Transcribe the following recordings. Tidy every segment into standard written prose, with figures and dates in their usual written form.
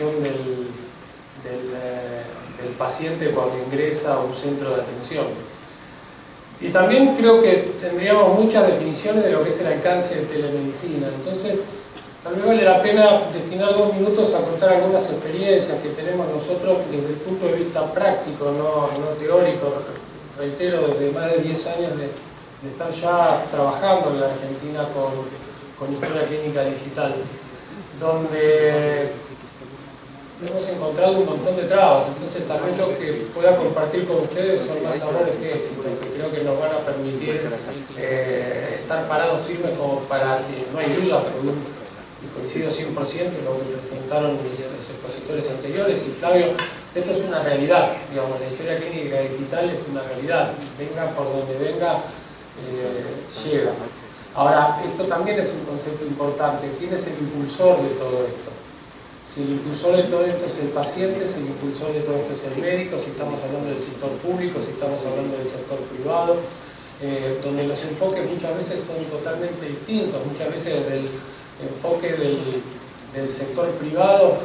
información del paciente cuando ingresa a un centro de atención. Y también creo que tendríamos muchas definiciones de lo que es el alcance de telemedicina. Entonces, tal vez vale la pena destinar 2 minutos a contar algunas experiencias que tenemos nosotros desde el punto de vista práctico, no teórico. Reitero, desde más de 10 años de estar ya trabajando en la Argentina con historia clínica digital, donde hemos encontrado un montón de trabas. Entonces tal vez lo que pueda compartir con ustedes son más errores que éxitos, que creo que nos van a permitir estar parados firmes como para que no hay duda, y coincido 100% con lo que presentaron los expositores anteriores. Y Flavio, esto es una realidad, digamos, la historia clínica digital es una realidad, venga por donde venga, llega. Ahora, esto también es un concepto importante. ¿Quién es el impulsor de todo esto? Si el impulsor de todo esto es el paciente, si el impulsor de todo esto es el médico, si estamos hablando del sector público, si estamos hablando del sector privado, donde los enfoques muchas veces son totalmente distintos. Muchas veces desde el enfoque del sector privado,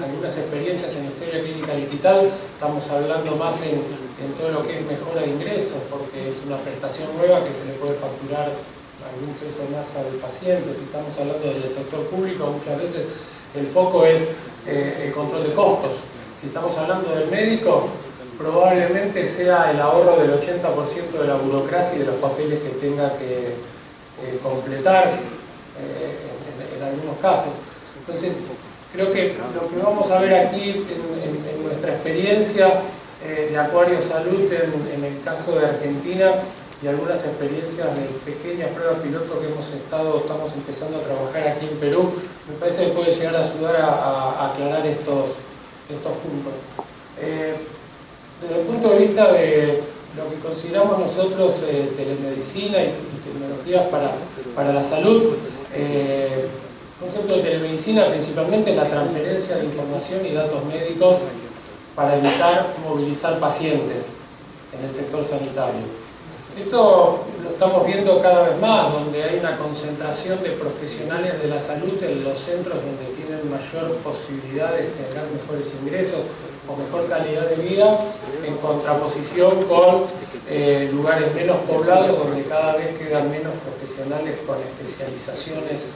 algunas experiencias en historia clínica digital, estamos hablando más en todo lo que es mejora de ingresos, porque es una prestación nueva que se le puede facturar algún peso más al paciente. Si estamos hablando del sector público, muchas veces el foco es el control de costos. Si estamos hablando del médico, probablemente sea el ahorro del 80% de la burocracia y de los papeles que tenga que completar en algunos casos. Entonces, creo que lo que vamos a ver aquí en nuestra experiencia de Acuario Salud en el caso de Argentina, y algunas experiencias de pequeñas pruebas piloto que estamos empezando a trabajar aquí en Perú, me parece que puede llegar a ayudar a aclarar estos puntos. Desde el punto de vista de lo que consideramos nosotros telemedicina y tecnologías para la salud, el concepto de telemedicina principalmente es la transferencia de información y datos médicos para evitar movilizar pacientes en el sector sanitario. Esto lo estamos viendo cada vez más, donde hay una concentración de profesionales de la salud en los centros donde tienen mayor posibilidad de generar mejores ingresos o mejor calidad de vida, en contraposición con lugares menos poblados donde cada vez quedan menos profesionales con especializaciones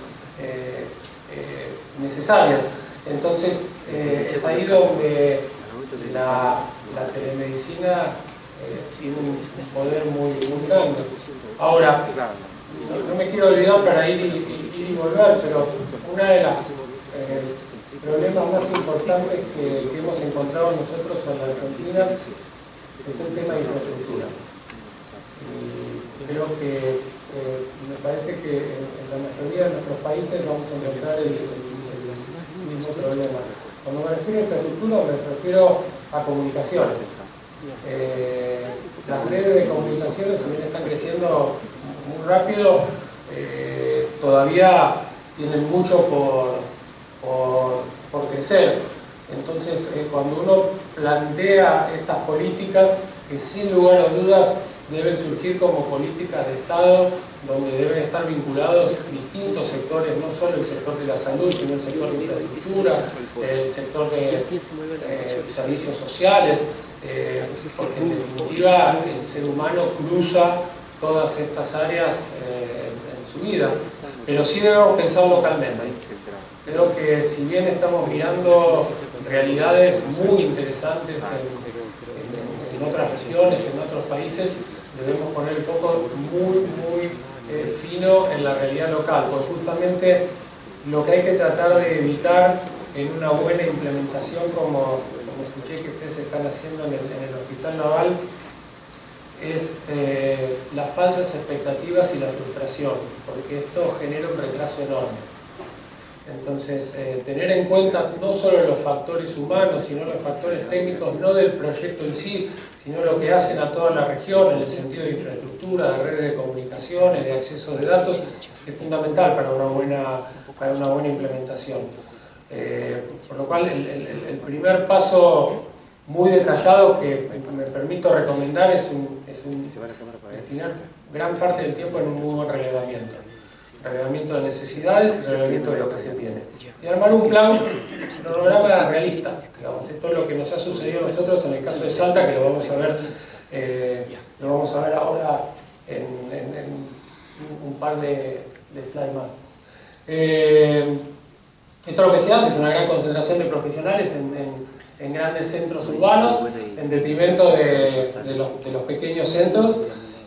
necesarias. Entonces es ahí donde la telemedicina tiene un poder muy grande. Ahora, no me quiero olvidar para ir y volver, pero uno de los problemas más importantes que hemos encontrado nosotros en la Argentina es el tema de infraestructura. Y creo que me parece que en la mayoría de nuestros países vamos a encontrar el mismo problema. Cuando me refiero a infraestructura, me refiero a comunicaciones. Las redes de comunicaciones, si bien están creciendo muy rápido, todavía tienen mucho por crecer. Entonces, cuando uno plantea estas políticas, que sin lugar a dudas deben surgir como políticas de Estado, donde deben estar vinculados distintos sectores, no solo el sector de la salud, sino el sector de infraestructura, el sector de servicios sociales, porque en definitiva el ser humano cruza todas estas áreas en su vida, pero sí debemos pensar localmente. Creo que si bien estamos mirando realidades muy interesantes en otras regiones, en otros países, debemos poner el foco muy fino en la realidad local, porque justamente lo que hay que tratar de evitar en una buena implementación, como escuché que ustedes están haciendo en el Hospital Naval, es las falsas expectativas y la frustración, porque esto genera un retraso enorme. Entonces, tener en cuenta no solo los factores humanos, sino los factores técnicos, no del proyecto en sí, sino lo que hacen a toda la región en el sentido de infraestructura, de redes de comunicaciones, de acceso de datos, es fundamental para una buena implementación. Por lo cual, el primer paso muy detallado que me permito recomendar es destinar gran parte del tiempo en un muy buen relevamiento. relevamiento de necesidades y relevamiento de lo que se tiene. Y armar un plan, un programa realista, digamos, esto es lo que nos ha sucedido a nosotros en el caso de Salta, que lo vamos a ver ahora en un par de slides más. Esto es lo que decía antes, una gran concentración de profesionales en grandes centros urbanos, en detrimento de los pequeños centros,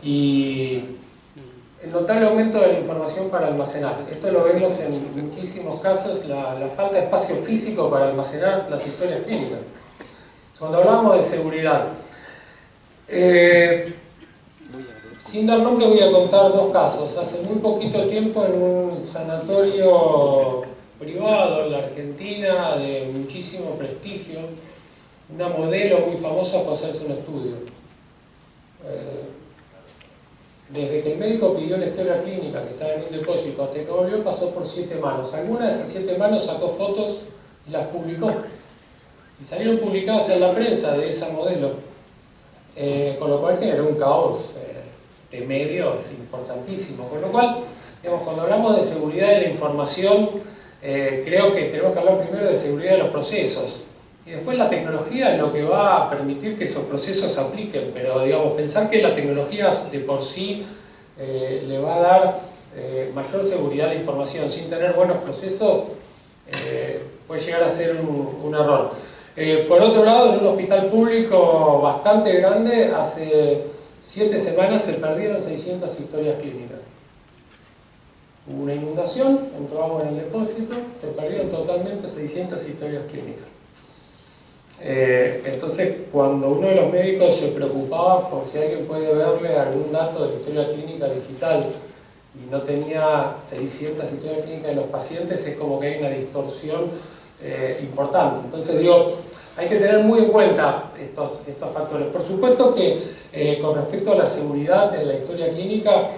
y el notable aumento de la información para almacenar. Esto lo vemos en muchísimos casos, la falta de espacio físico para almacenar las historias clínicas. Cuando hablamos de seguridad, sin dar nombre voy a contar dos casos. Hace muy poquito tiempo en un sanatorio privado en la Argentina de muchísimo prestigio, una modelo muy famosa fue a hacerse un estudio. Desde que el médico pidió la historia clínica que estaba en un depósito hasta que volvió, pasó por 7 manos. Alguna de esas 7 manos sacó fotos y las publicó. Y salieron publicadas en la prensa de esa modelo. Con lo cual generó un caos de medios importantísimo. Con lo cual, digamos, cuando hablamos de seguridad de la información, creo que tenemos que hablar primero de seguridad de los procesos. Y después la tecnología es lo que va a permitir que esos procesos se apliquen, pero digamos, pensar que la tecnología de por sí le va a dar mayor seguridad a la información sin tener buenos procesos puede llegar a ser un error. Por otro lado, en un hospital público bastante grande, hace 7 semanas se perdieron 600 historias clínicas. Hubo una inundación, entró agua en el depósito, se perdieron totalmente 600 historias clínicas. Entonces, cuando uno de los médicos se preocupaba por si alguien puede verle algún dato de la historia clínica digital y no tenía 600 historias clínicas de los pacientes, es como que hay una distorsión importante. Entonces digo, hay que tener muy en cuenta estos factores. Por supuesto que con respecto a la seguridad en la historia clínica,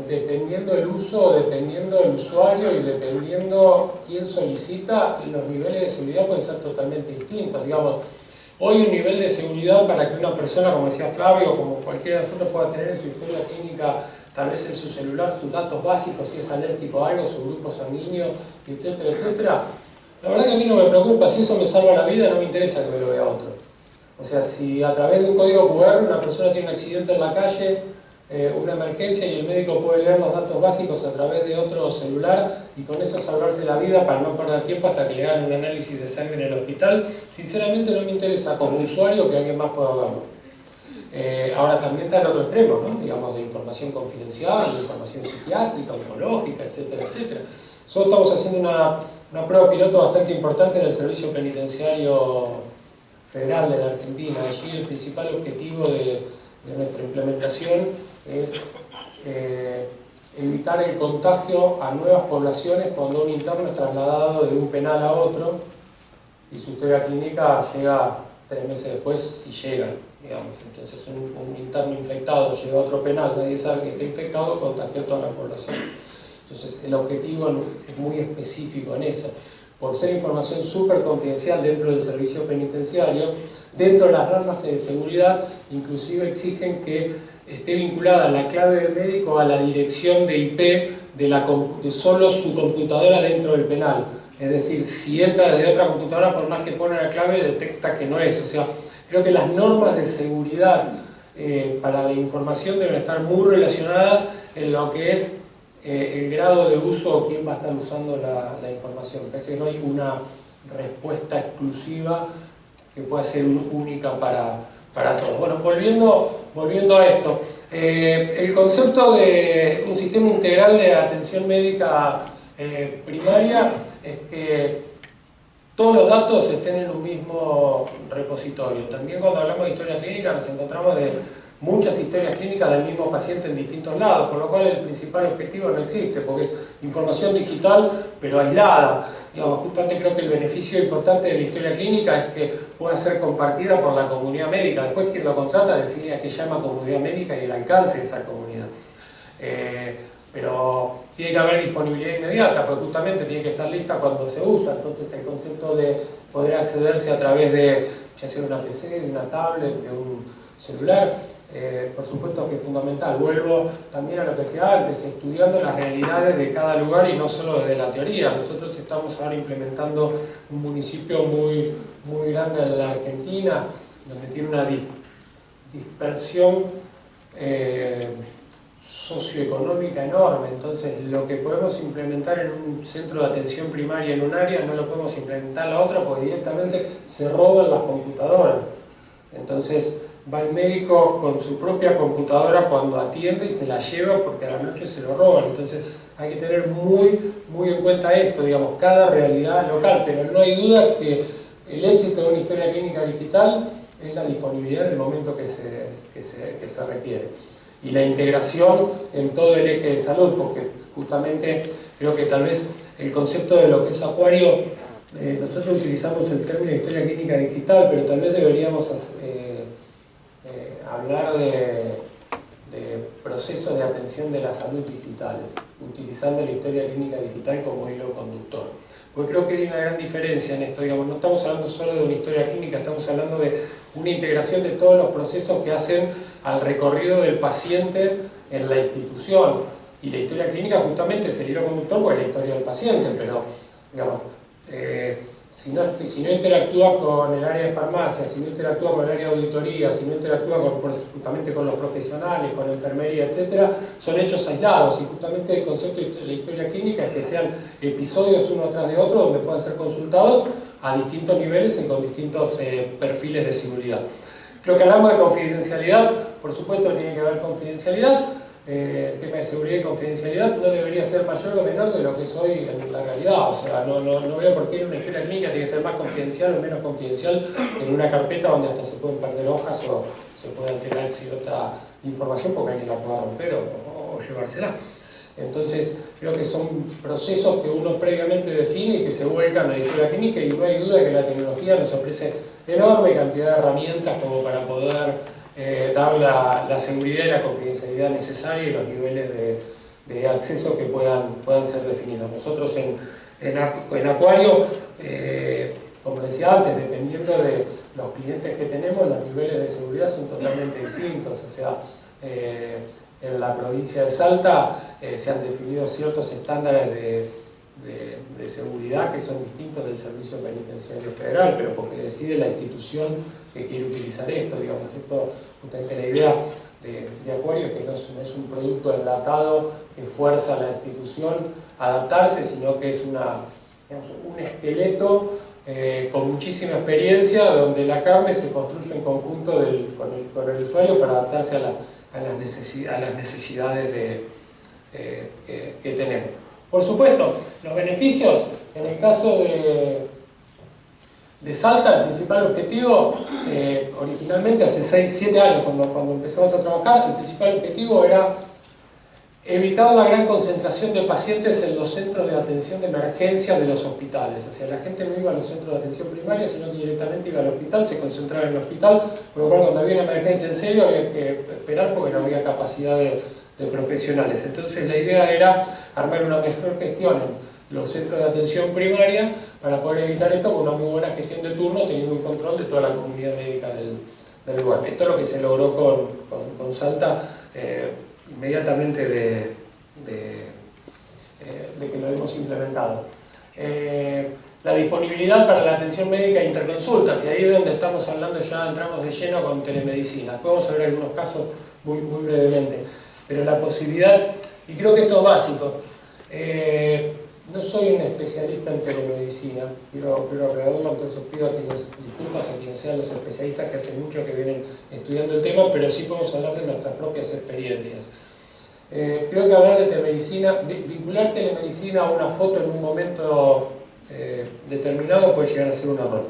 dependiendo del uso, dependiendo del usuario y dependiendo quién solicita, los niveles de seguridad pueden ser totalmente distintos. Digamos, hoy un nivel de seguridad para que una persona, como decía Flavio, como cualquiera de nosotros, pueda tener en su historia clínica, tal vez en su celular, sus datos básicos, si es alérgico a algo, su grupo sanguíneo, etcétera, etcétera. La verdad que a mí no me preocupa, si eso me salva la vida, no me interesa que me lo vea otro. O sea, si a través de un código QR una persona tiene un accidente en la calle, una emergencia, y el médico puede leer los datos básicos a través de otro celular y con eso salvarse la vida para no perder tiempo hasta que le hagan un análisis de sangre en el hospital, sinceramente no me interesa como usuario que alguien más pueda verlo. Ahora también está el otro extremo, ¿no? Digamos, de información confidencial, de información psiquiátrica, oncológica, etcétera, etcétera. Nosotros estamos haciendo una prueba piloto bastante importante en el Servicio Penitenciario Federal de la Argentina. Allí el principal objetivo de nuestra implementación es evitar el contagio a nuevas poblaciones cuando un interno es trasladado de un penal a otro y su historia clínica llega 3 meses después, si llega, digamos. Entonces un interno infectado llega a otro penal, nadie sabe que está infectado, contagió a toda la población. Entonces el objetivo es muy específico en eso. Por ser información súper confidencial dentro del servicio penitenciario, dentro de las normas de seguridad, inclusive exigen que esté vinculada la clave del médico a la dirección de IP de solo su computadora dentro del penal. Es decir, si entra desde otra computadora, por más que pone la clave, detecta que no es. O sea, creo que las normas de seguridad para la información deben estar muy relacionadas en lo que es el grado de uso o quién va a estar usando la información. Parece que no hay una respuesta exclusiva que pueda ser única para todos. Bueno, volviendo a esto, el concepto de un sistema integral de atención médica primaria es que todos los datos estén en un mismo repositorio. También cuando hablamos de historia clínica nos encontramos de muchas historias clínicas del mismo paciente en distintos lados, con lo cual el principal objetivo no existe, porque es información digital pero aislada. Digamos, justamente creo que el beneficio importante de la historia clínica es que pueda ser compartida por la comunidad médica. Después quien lo contrata define a qué llama comunidad médica y el alcance de esa comunidad. Pero tiene que haber disponibilidad inmediata, porque justamente tiene que estar lista cuando se usa. Entonces el concepto de poder accederse a través de, ya sea una PC, de una tablet, de un celular, por supuesto que es fundamental. Vuelvo también a lo que decía antes, estudiando las realidades de cada lugar y no solo desde la teoría. Nosotros estamos ahora implementando un municipio muy grande en la Argentina, donde tiene una dispersión socioeconómica enorme. Entonces, lo que podemos implementar en un centro de atención primaria en un área, no lo podemos implementar en la otra porque directamente se roban las computadoras. Entonces, va el médico con su propia computadora cuando atiende y se la lleva porque a la noche se lo roban. Entonces, hay que tener muy en cuenta esto, digamos, cada realidad local, pero no hay duda que el éxito de una historia clínica digital es la disponibilidad en el momento que se requiere. Y la integración en todo el eje de salud, porque justamente creo que tal vez el concepto de lo que es Acuario, nosotros utilizamos el término de historia clínica digital, pero tal vez deberíamos hablar de procesos de atención de la salud digitales, utilizando la historia clínica digital como hilo conductor. Porque creo que hay una gran diferencia en esto, digamos, no estamos hablando solo de una historia clínica, estamos hablando de una integración de todos los procesos que hacen al recorrido del paciente en la institución. Y la historia clínica justamente es el hilo conductor porque es la historia del paciente, pero digamos, si no interactúa con el área de farmacia, si no interactúa con el área de auditoría, si no interactúa justamente con los profesionales, con enfermería, etc., son hechos aislados. Y justamente el concepto de la historia clínica es que sean episodios uno tras de otro donde puedan ser consultados a distintos niveles y con distintos perfiles de seguridad. Creo que hablamos de confidencialidad, por supuesto tiene que haber confidencialidad. El tema de seguridad y confidencialidad no debería ser mayor o menor de lo que es hoy en la realidad. O sea, no veo por qué en una historia clínica tiene que ser más confidencial o menos confidencial en una carpeta donde hasta se pueden perder hojas o se puede alterar cierta información porque alguien la pueda romper o llevársela. Entonces, creo que son procesos que uno previamente define y que se vuelcan a la historia clínica, y no hay duda de que la tecnología nos ofrece enorme cantidad de herramientas como para poder dar la seguridad y la confidencialidad necesaria y los niveles de acceso que puedan ser definidos. Nosotros en Acuario, como decía antes, dependiendo de los clientes que tenemos, los niveles de seguridad son totalmente distintos. O sea, en la provincia de Salta se han definido ciertos estándares de seguridad que son distintos del Servicio Penitenciario Federal, pero porque decide la institución que quiere utilizar esto. Digamos, esto, justamente la idea de Acuario es que no es un producto enlatado que fuerza a la institución a adaptarse, sino que es un esqueleto con muchísima experiencia, donde la carne se construye en conjunto con el usuario para adaptarse a las necesidades que tenemos. Por supuesto, los beneficios, en el caso de Salta, el principal objetivo, originalmente hace 6-7 años cuando empezamos a trabajar, el principal objetivo era evitar la gran concentración de pacientes en los centros de atención de emergencia de los hospitales. O sea, la gente no iba a los centros de atención primaria, sino que directamente iba al hospital, se concentraba en el hospital, por lo cual cuando había una emergencia en serio había que esperar porque no había capacidad de profesionales. Entonces la idea era armar una mejor gestión en los centros de atención primaria para poder evitar esto con una muy buena gestión de turno, teniendo un control de toda la comunidad médica del lugar. Esto es lo que se logró con Salta inmediatamente de que lo hemos implementado. La disponibilidad para la atención médica e interconsultas, y ahí es donde estamos hablando, ya entramos de lleno con telemedicina. Podemos hablar de algunos casos muy brevemente, pero la posibilidad, y creo que esto es básico, no soy un especialista en telemedicina, quiero aclararlo, entonces pido disculpas a quienes sean los especialistas que hace mucho que vienen estudiando el tema, pero sí podemos hablar de nuestras propias experiencias. Creo que hablar de telemedicina, vincular telemedicina a una foto en un momento determinado puede llegar a ser un error.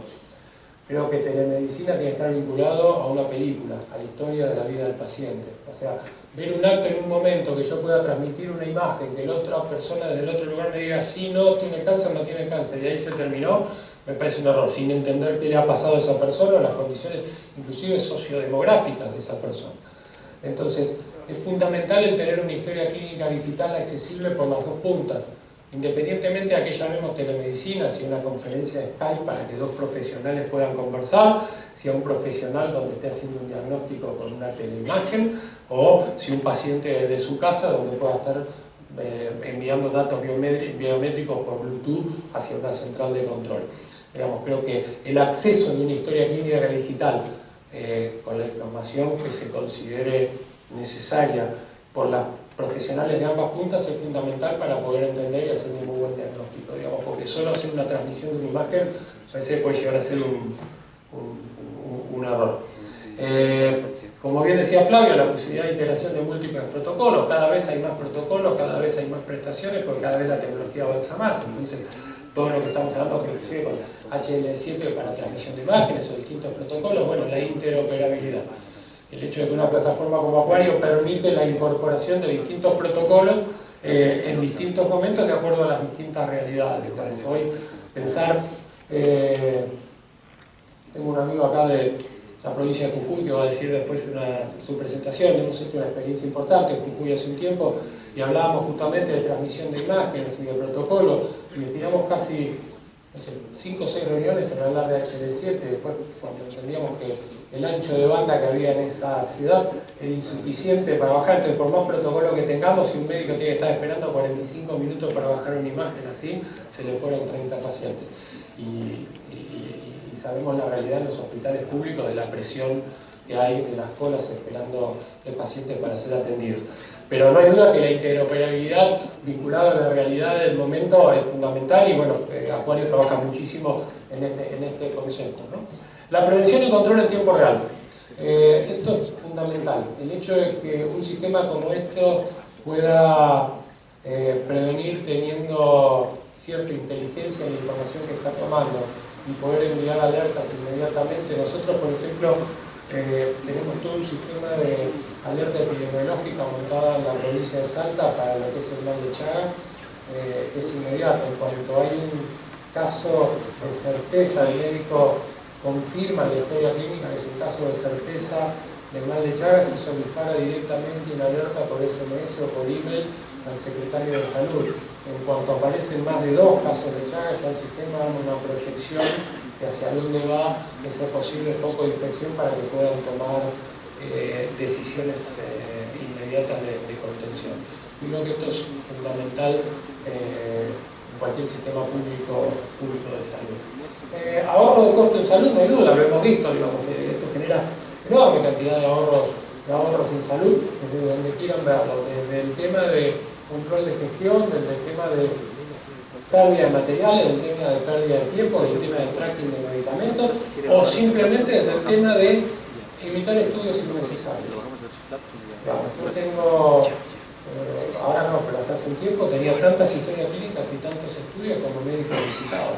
Creo que telemedicina tiene que estar vinculado a una película, a la historia de la vida del paciente. O sea, ver un acto en un momento que yo pueda transmitir una imagen, que la otra persona desde el otro lugar me diga sí, no, tiene cáncer, no tiene cáncer, y ahí se terminó, me parece un error, sin entender qué le ha pasado a esa persona, las condiciones inclusive sociodemográficas de esa persona. Entonces, es fundamental el tener una historia clínica digital accesible por las dos puntas. independientemente de que llamemos telemedicina, si una conferencia de Skype para que dos profesionales puedan conversar, si a un profesional donde esté haciendo un diagnóstico con una teleimagen, o si un paciente de su casa donde pueda estar enviando datos biométricos por Bluetooth hacia una central de control. Digamos, creo que el acceso de una historia clínica digital con la información que se considere necesaria por las profesionales de ambas puntas es fundamental para poder entender y hacer un muy buen diagnóstico, digamos, porque solo hacer una transmisión de una imagen a veces puede llegar a ser un error. Como bien decía Flavio, la posibilidad de integración de múltiples protocolos, cada vez hay más protocolos, cada vez hay más prestaciones, porque cada vez la tecnología avanza más, entonces todo lo que estamos hablando, inclusive con HL7 para transmisión de imágenes o distintos protocolos, bueno, la interoperabilidad. El hecho de que una plataforma como Aquario permite la incorporación de distintos protocolos en distintos momentos de acuerdo a las distintas realidades. Hoy pensar, tengo un amigo acá de la provincia de Jujuy que va a decir después su presentación, hemos hecho una experiencia importante en Jujuy hace un tiempo y hablábamos justamente de transmisión de imágenes y de protocolo y destinamos casi 5 o 6 reuniones en hablar de HL7, después cuando entendíamos que el ancho de banda que había en esa ciudad era insuficiente para bajar, entonces por más protocolo que tengamos, si un médico tiene que estar esperando 45 minutos para bajar una imagen así, se le fueron 30 pacientes. Y sabemos la realidad en los hospitales públicos de la presión que hay de las colas esperando de pacientes para ser atendidos. Pero no hay duda que la interoperabilidad vinculada a la realidad del momento es fundamental y bueno, Aquario trabaja muchísimo en este concepto, ¿no? La prevención y control en tiempo real. Esto es fundamental. El hecho de que un sistema como esto pueda prevenir teniendo cierta inteligencia en la información que está tomando y poder enviar alertas inmediatamente. Nosotros, por ejemplo, tenemos todo un sistema de alerta epidemiológica montada en la provincia de Salta para lo que es el mal de Chagas, que es inmediato. En cuanto hay un caso de certeza, el médico confirma la historia clínica que es un caso de certeza del mal de Chagas, eso dispara directamente una alerta por SMS o por email al secretario de Salud. En cuanto aparecen más de 2 casos de Chagas, ya el sistema da una proyección de hacia dónde va ese posible foco de infección para que puedan tomar decisiones inmediatas de contención. Y creo que esto es fundamental en cualquier sistema público de salud. Ahorro de costo en salud, no hay duda, lo hemos visto, digamos, que esto genera enorme cantidad de ahorros en salud, desde donde quieran verlo, desde el tema de control de gestión, desde el tema de pérdida de materiales, del tema de pérdida de tiempo, del tema de tracking de medicamentos, o simplemente desde el tema de evitar estudios innecesarios. Yo tengo, ahora no, pero hasta hace un tiempo tenía tantas historias clínicas y tantos estudios como médicos visitados.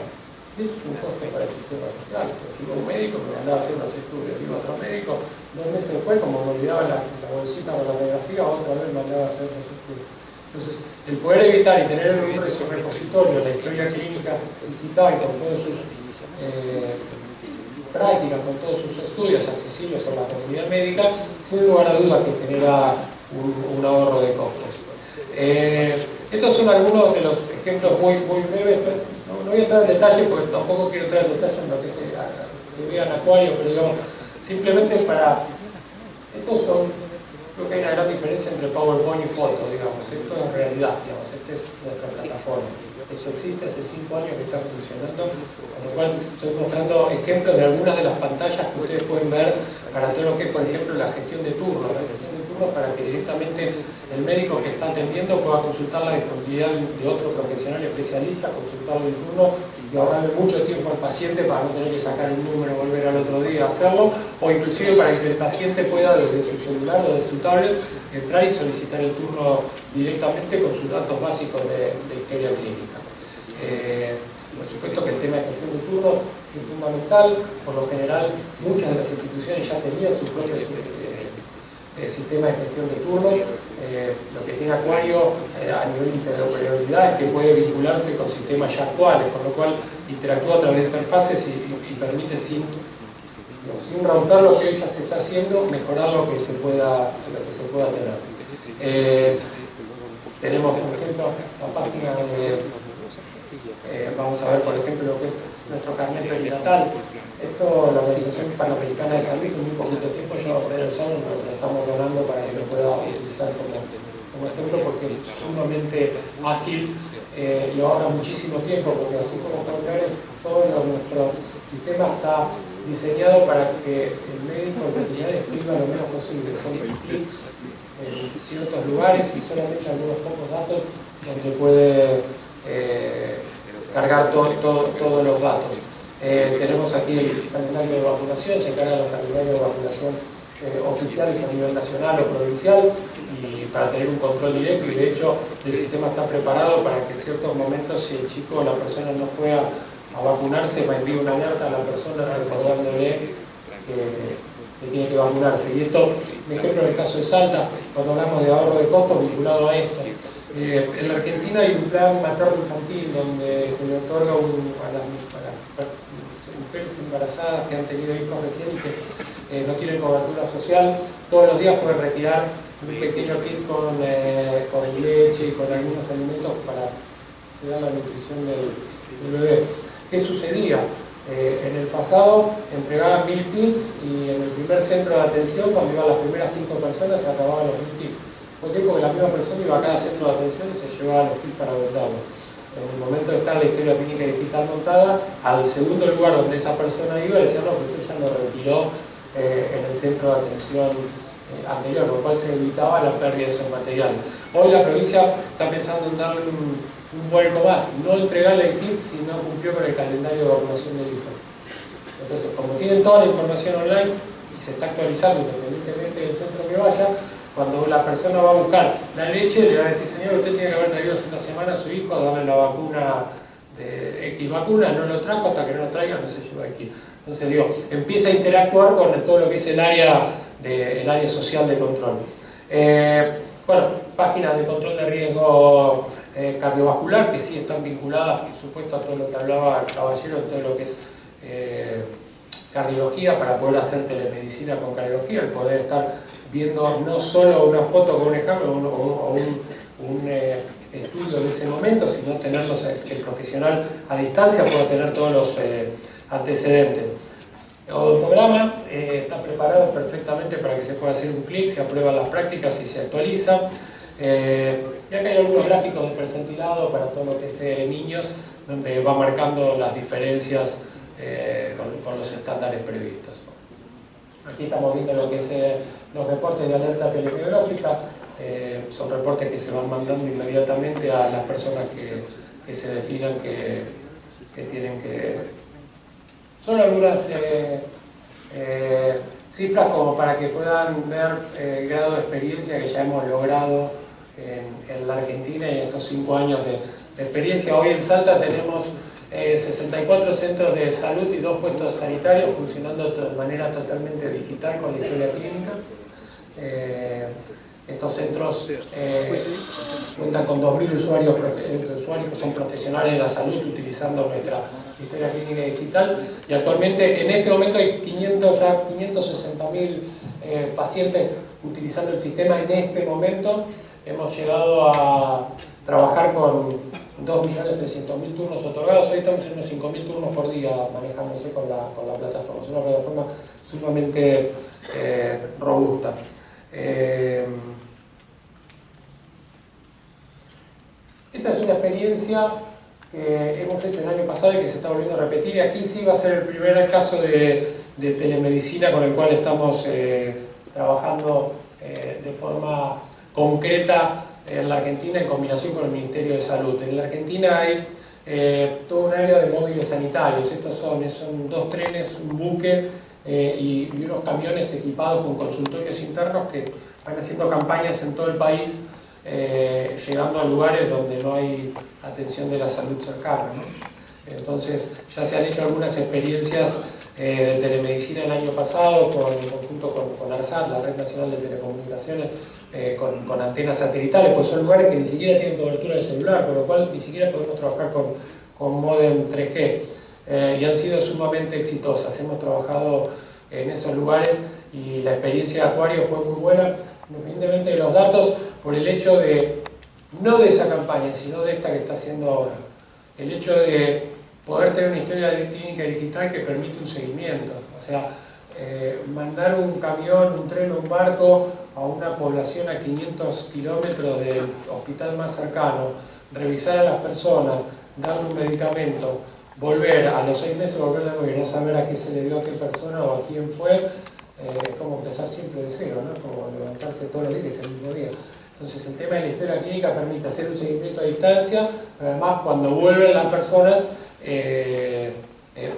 Eso es un coste para el sistema social. O sea, si iba un médico me mandaba a hacer unos estudios, iba otro médico, 2 meses después, como me olvidaba la bolsita con la radiografía, otra vez me mandaba a hacer otros estudios. Entonces, el poder evitar y tener en un repositorio la historia clínica digital con todas sus prácticas, con todos sus estudios accesibles por la comunidad médica, sin lugar a duda que genera un ahorro de costos. Estos son algunos de los ejemplos muy breves. No voy a entrar en detalle porque tampoco quiero entrar en detalle en lo que vean Aquario, pero digamos, simplemente para... Estos son... Creo que hay una gran diferencia entre PowerPoint y foto, digamos. Esto es realidad, digamos. Esta es nuestra plataforma. Esto existe hace 5 años que está funcionando, con lo cual estoy mostrando ejemplos de algunas de las pantallas que ustedes pueden ver para todo lo que es, por ejemplo, la gestión de turnos. La gestión de turnos para que directamente el médico que está atendiendo pueda consultar la disponibilidad de otro profesional especialista, consultarle el turno y ahorrarle mucho tiempo al paciente para no tener que sacar un número, volver al otro día a hacerlo, o inclusive para que el paciente pueda desde su celular o de su tablet entrar y solicitar el turno directamente con sus datos básicos de historia clínica. Por supuesto que el tema de gestión de turnos es fundamental. Por lo general, muchas de las instituciones ya tenían su propio sistema de gestión de turnos. Lo que tiene Aquario a nivel de interoperabilidad es que puede vincularse con sistemas ya actuales, con lo cual interactúa a través de interfaces y permite sin romper lo que hoy ya se está haciendo, mejorar lo que se pueda tener. Tenemos, por ejemplo, la página de Vamos a ver, por ejemplo, lo que es nuestro carnet perinatal. Esto, la Organización Panamericana de Salud, en muy poquito tiempo ya va a poder usarlo, pero lo estamos donando para que lo pueda utilizar como ejemplo, porque es sumamente ágil y ahorra muchísimo tiempo, porque así como formularios, todo nuestro sistema está diseñado para que el médico en realidad escriba lo menos posible. Son clics en ciertos lugares y solamente algunos pocos datos donde puede cargar todos los datos. Tenemos aquí el calendario de vacunación, se cargan los calendarios de vacunación oficiales a nivel nacional o provincial, y para tener un control directo, y de hecho el sistema está preparado para que en ciertos momentos, si el chico o la persona no fue a vacunarse, va a enviar una alerta a la persona recordándole que tiene que vacunarse. Y esto, por ejemplo, en el caso de Salta, cuando hablamos de ahorro de costos vinculado a esto, en la Argentina hay un plan materno-infantil donde se le otorga a las mujeres embarazadas que han tenido hijos recién y que no tienen cobertura social, todos los días pueden retirar un pequeño kit con leche y con algunos alimentos para cuidar la nutrición del bebé. ¿Qué sucedía? En el pasado entregaban 1000 kits y en el primer centro de atención, cuando iban las primeras 5 personas, se acababan los 1000 kits. ¿Por qué? Porque la misma persona iba a cada centro de atención y se llevaba los kits para venderlos. En el momento de estar la historia clínica digital montada, al segundo lugar donde esa persona iba, le decían, no, pero usted ya lo retiró en el centro de atención anterior, por lo cual se evitaba la pérdida de esos materiales. Hoy la provincia está pensando en darle un vuelco más, no entregarle el kit si no cumplió con el calendario de vacunación del hijo. Entonces, como tienen toda la información online y se está actualizando independientemente del centro que vaya, cuando la persona va a buscar la leche, le va a decir, señor, usted tiene que haber traído hace una semana a su hijo a darle la vacuna de X vacuna, no lo trajo, hasta que no lo traiga no se lleva el kit. Entonces, digo, empieza a interactuar con todo lo que es el área social de control. Bueno, páginas de control de riesgo cardiovascular, que sí están vinculadas, por supuesto, a todo lo que hablaba el caballero, todo lo que es cardiología, para poder hacer telemedicina con cardiología, el poder estar viendo no solo una foto con un ejemplo o un estudio de ese momento, sino tenerlos, el profesional a distancia pueda tener todos los antecedentes. El odontograma está preparado perfectamente para que se pueda hacer un clic, se aprueban las prácticas y se actualiza. Y acá hay algunos gráficos de percentilado para todo lo que es niños, donde va marcando las diferencias con los estándares previstos. Aquí estamos viendo lo que es los reportes de alerta epidemiológica. Son reportes que se van mandando inmediatamente a las personas que se definan que tienen que... Son algunas cifras como para que puedan ver el grado de experiencia que ya hemos logrado en la Argentina y en estos 5 años de experiencia. Hoy en Salta tenemos 64 centros de salud y 2 puestos sanitarios funcionando de manera totalmente digital con la historia clínica. Estos centros cuentan con 2000 usuarios que son profesionales de la salud utilizando nuestra historia clínica digital, y actualmente en este momento hay 560.000 pacientes utilizando el sistema. En este momento hemos llegado a trabajar con 2.300.000 turnos otorgados. Hoy estamos en unos 5.000 turnos por día manejándose con la plataforma. Es una plataforma sumamente robusta. Esta es una experiencia que hemos hecho el año pasado y que se está volviendo a repetir, y aquí sí va a ser el primer caso de telemedicina con el cual estamos trabajando de forma concreta en la Argentina en combinación con el Ministerio de Salud. En la Argentina hay todo un área de móviles sanitarios. Estos son 2 trenes, un buque y unos camiones equipados con consultorios internos que van haciendo campañas en todo el país, llegando a lugares donde no hay atención de la salud cercana, ¿no? Entonces ya se han hecho algunas experiencias de telemedicina el año pasado junto con ARSAT, la Red Nacional de Telecomunicaciones, con antenas satelitales, pues son lugares que ni siquiera tienen cobertura de celular, con lo cual ni siquiera podemos trabajar con módem 3G, y han sido sumamente exitosas. Hemos trabajado en esos lugares y la experiencia de Acuario fue muy buena, independientemente de los datos, por el hecho de, no de esa campaña, sino de esta que está haciendo ahora. el hecho de poder tener una historia clínica digital que permite un seguimiento. O sea, mandar un camión, un tren o un barco a una población a 500 kilómetros del hospital más cercano, revisar a las personas, darle un medicamento, volver a los 6 meses, volver de nuevo y no saber a qué se le dio a qué persona o a quién fue, es como empezar siempre de cero, ¿no? Como levantarse todos los días, es el mismo día. Entonces el tema de la historia clínica permite hacer un seguimiento a distancia, pero además cuando vuelven las personas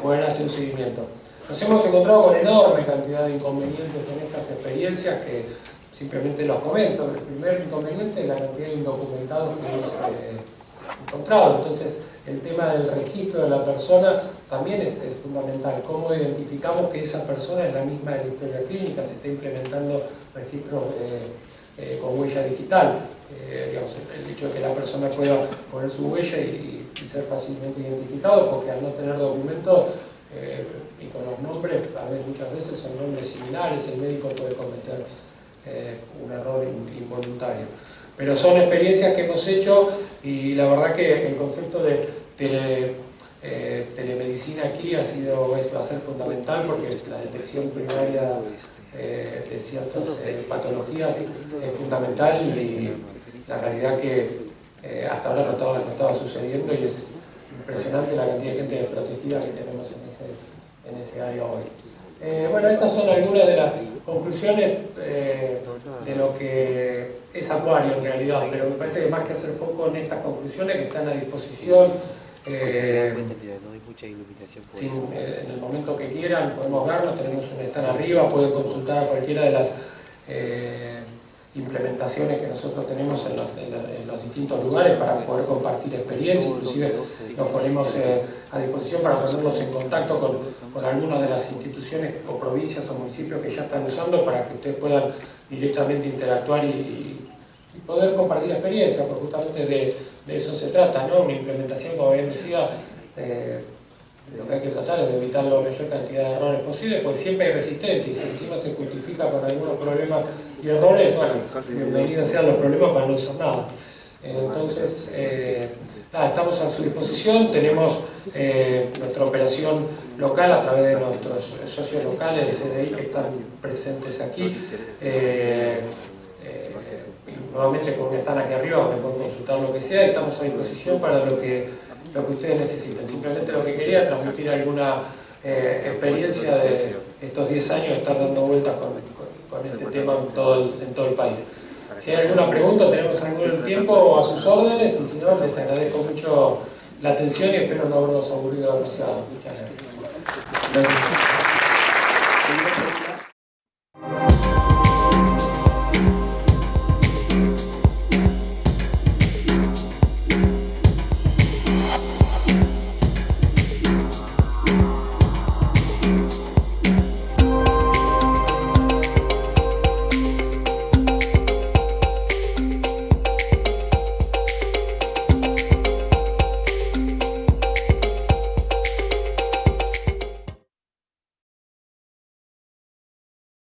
poder hacer un seguimiento. Nos hemos encontrado con enorme cantidad de inconvenientes en estas experiencias que simplemente los comento. El primer inconveniente es la cantidad de indocumentados que hemos encontrado. Entonces el tema del registro de la persona también es fundamental. ¿Cómo identificamos que esa persona es la misma de la historia clínica? Se está implementando registros con huella digital. Digamos, el hecho de que la persona pueda poner su huella y ser fácilmente identificado, porque al no tener documentos y con los nombres, a veces, muchas veces son nombres similares, el médico puede cometer un error involuntario. Pero son experiencias que hemos hecho y la verdad que el concepto de telemedicina aquí va a ser fundamental, porque la detección primaria de ciertas patologías es fundamental y la realidad que hasta ahora no estaba sucediendo, y es impresionante la cantidad de gente desprotegida que tenemos en ese área hoy. Bueno, estas son algunas de las conclusiones de lo que es Acuario en realidad, pero me parece que más que hacer foco en estas conclusiones que están a disposición, en el momento que quieran podemos vernos, tenemos un stand arriba, pueden consultar cualquiera de las implementaciones que nosotros tenemos en los distintos lugares para poder compartir experiencias. Inclusive nos ponemos a disposición para ponernos en contacto con algunas de las instituciones o provincias o municipios que ya están usando, para que ustedes puedan directamente interactuar y poder compartir experiencias, porque justamente de eso se trata, ¿no? Una implementación, como bien decía, lo que hay que tratar es de evitar la mayor cantidad de errores posibles, porque siempre hay resistencia, y si encima se justifica con algunos problemas y errores, bueno, bienvenidos sean los problemas para no usar nada. Entonces, nada, estamos a su disposición. Tenemos nuestra operación local a través de nuestros socios locales de CDI que están presentes aquí. Nuevamente, como están aquí arriba, donde pueden consultar lo que sea, y estamos a disposición para lo que ustedes necesiten. Simplemente lo que quería es transmitir alguna experiencia de estos 10 años de estar dando vueltas con este tema en todo el país. Si hay alguna pregunta, tenemos algún tiempo a sus órdenes, y si no, les agradezco mucho la atención y espero no haberlos aburrido demasiado. Muchas gracias.